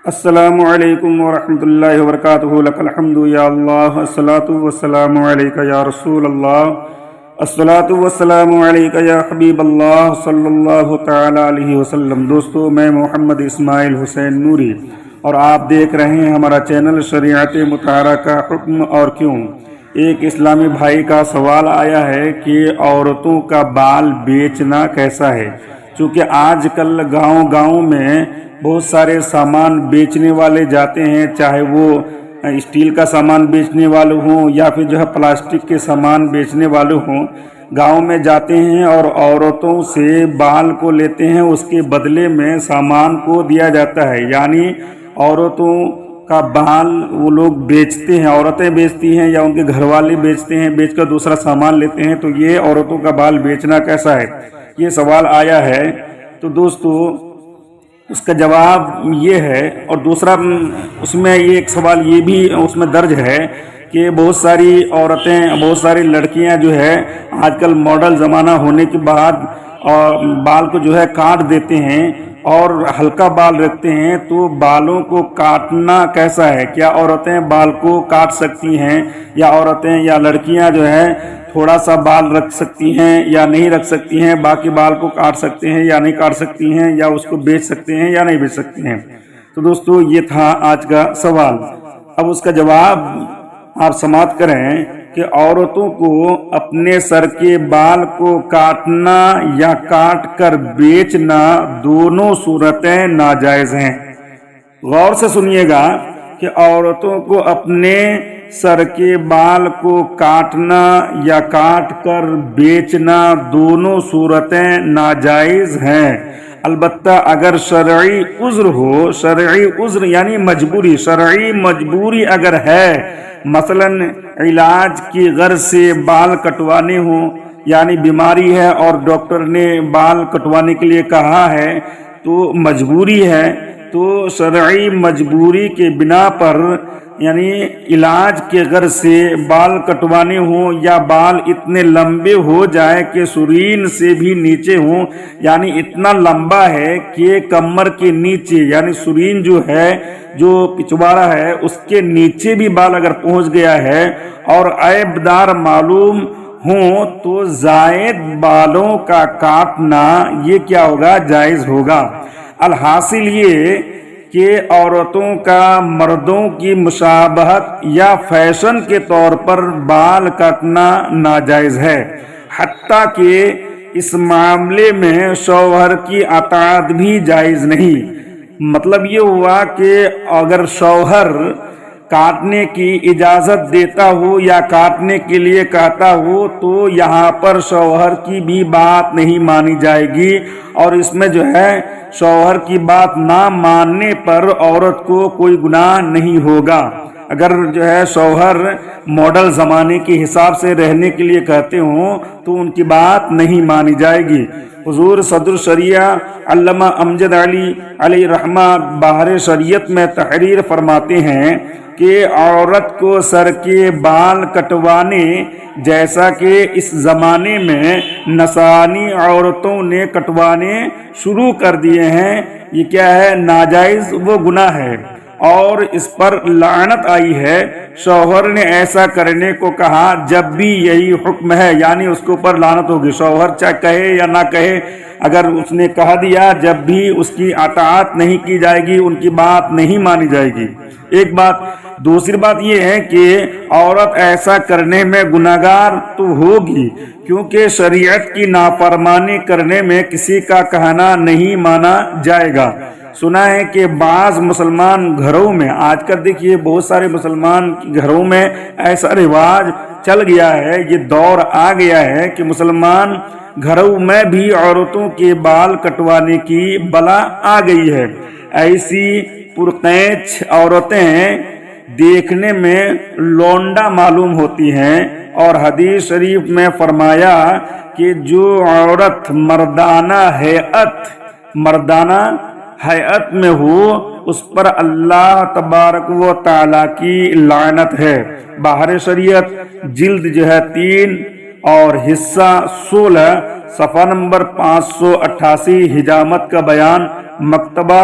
السلام علیکم ورحمۃ اللہ وبرکاتہ لک الحمد یا اللہ الصلاۃ والسلام علیک یا رسول اللہ الصلاۃ والسلام علیک یا حبیب اللہ صلی اللہ تعالی علیہ وسلم۔ دوستو، میں محمد اسماعیل حسین نوری اور آپ دیکھ رہے ہیں ہمارا چینل شریعت مطہرہ کا حکم اور کیوں۔ ایک اسلامی بھائی کا سوال آیا ہے کہ عورتوں کا بال بیچنا کیسا ہے؟ چونکہ آج کل گاؤں گاؤں میں بہت سارے سامان بیچنے والے جاتے ہیں، چاہے وہ اسٹیل کا سامان بیچنے والے ہوں یا پھر پلاسٹک کے سامان بیچنے والے ہوں، گاؤں میں جاتے ہیں اور عورتوں سے بال کو لیتے ہیں، اس کے بدلے میں سامان کو دیا جاتا ہے۔ یعنی عورتوں کا بال وہ لوگ بیچتے ہیں، عورتیں بیچتی ہیں یا ان کے گھر والے بیچتے ہیں، بیچ کر دوسرا سامان لیتے ہیں۔ تو یہ عورتوں کا بال بیچنا کیسا ہے، یہ سوال آیا ہے۔ تو دوستو، اس کا جواب یہ ہے، اور دوسرا اس میں ایک سوال یہ بھی اس میں درج ہے کہ بہت ساری عورتیں، بہت ساری لڑکیاں آج کل ماڈل زمانہ ہونے کے بعد بال کو کاٹ دیتے ہیں اور ہلکا بال رکھتے ہیں۔ تو بالوں کو کاٹنا کیسا ہے؟ کیا عورتیں بال کو کاٹ سکتی ہیں، یا عورتیں یا لڑکیاں تھوڑا سا بال رکھ سکتی ہیں یا نہیں رکھ سکتی ہیں، باقی بال کو کاٹ سکتے ہیں یا نہیں کاٹ سکتی ہیں، یا اس کو بیچ سکتے ہیں یا نہیں بیچ سکتے ہیں؟ تو دوستو، یہ تھا آج کا سوال۔ اب اس کا جواب آپ سماعت کریں کہ عورتوں کو اپنے سر کے بال کو کاٹنا یا کاٹ کر بیچنا دونوں صورتیں ناجائز ہیں۔ غور سے سنیے گا کہ عورتوں کو اپنے سر کے بال کو کاٹنا یا کاٹ کر بیچنا دونوں صورتیں ناجائز ہیں، البتہ اگر شرعی عذر ہو، شرعی عذر یعنی مجبوری، شرعی مجبوری اگر ہے، مثلا علاج کی غرض سے بال کٹوانے ہوں، یعنی بیماری ہے اور ڈاکٹر نے بال کٹوانے کے لیے کہا ہے، تو مجبوری ہے، تو شرعی مجبوری کے بنا پر یعنی علاج کے غرض سے بال کٹوانے ہوں، یا بال اتنے لمبے ہو جائے کہ سرین سے بھی نیچے ہوں، یعنی اتنا لمبا ہے کہ کمر کے نیچے، یعنی سرین جو پچھواڑا ہے اس کے نیچے بھی بال اگر پہنچ گیا ہے اور عیب دار معلوم ہوں، تو زائد بالوں کا کاٹنا یہ کیا ہوگا؟ جائز ہوگا۔ الحاصل یہ کہ عورتوں کا مردوں کی مشابہت یا فیشن کے طور پر بال کاٹنا ناجائز ہے، حتیٰ کہ اس معاملے میں شوہر کی اطاعت بھی جائز نہیں۔ مطلب یہ ہوا کہ اگر شوہر کاٹنے کی اجازت دیتا ہو یا کاٹنے کے لیے کہتا ہو، تو یہاں پر شوہر کی بھی بات نہیں مانی جائے گی، اور اس میں شوہر کی بات نہ ماننے پر عورت کو کوئی گناہ نہیں ہوگا۔ اگر شوہر ماڈل زمانے کے حساب سے رہنے کے لیے کہتے ہوں تو ان کی بات نہیں مانی جائے گی۔ حضور صدر شریعہ علامہ امجد علی علیہ رحمہ بہار شریعت میں تحریر فرماتے ہیں کہ عورت کو سر کے بال کٹوانے، جیسا کہ اس زمانے میں نصرانی عورتوں نے کٹوانے شروع کر دیے ہیں، یہ کیا ہے؟ ناجائز و گناہ ہے، اور اس پر لعنت آئی ہے۔ شوہر نے ایسا کرنے کو کہا جب بھی یہی حکم ہے، یعنی اس کے اوپر لعنت ہوگی، شوہر چاہے کہے یا نہ کہے، اگر اس نے کہہ دیا جب بھی اس کی اطاعت نہیں کی جائے گی، ان کی بات نہیں مانی جائے گی۔ ایک بات۔ دوسری بات یہ ہے کہ عورت ایسا کرنے میں گناہگار تو ہوگی، کیونکہ شریعت کی نافرمانی کرنے میں کسی کا کہنا نہیں مانا جائے گا۔ سنا ہے کہ بعض مسلمان گھروں میں، آج کل دیکھیے بہت سارے مسلمان گھروں میں ایسا رواج چل گیا ہے، یہ دور آ گیا ہے کہ مسلمان گھروں میں بھی عورتوں کے بال کٹوانے کی بلا آ گئی ہے۔ ایسی پرقیچ عورتیں دیکھنے میں لونڈا معلوم ہوتی ہیں، اور حدیث شریف میں فرمایا کہ جو عورت مردانہ حیات میں ہو، اس پر اللہ تبارک و تعالیٰ کی لعنت ہے۔ بہار شریعت جلد 3 اور حصہ 16 صفحہ نمبر 588، حجامت کا بیان، مکتبہ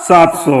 700,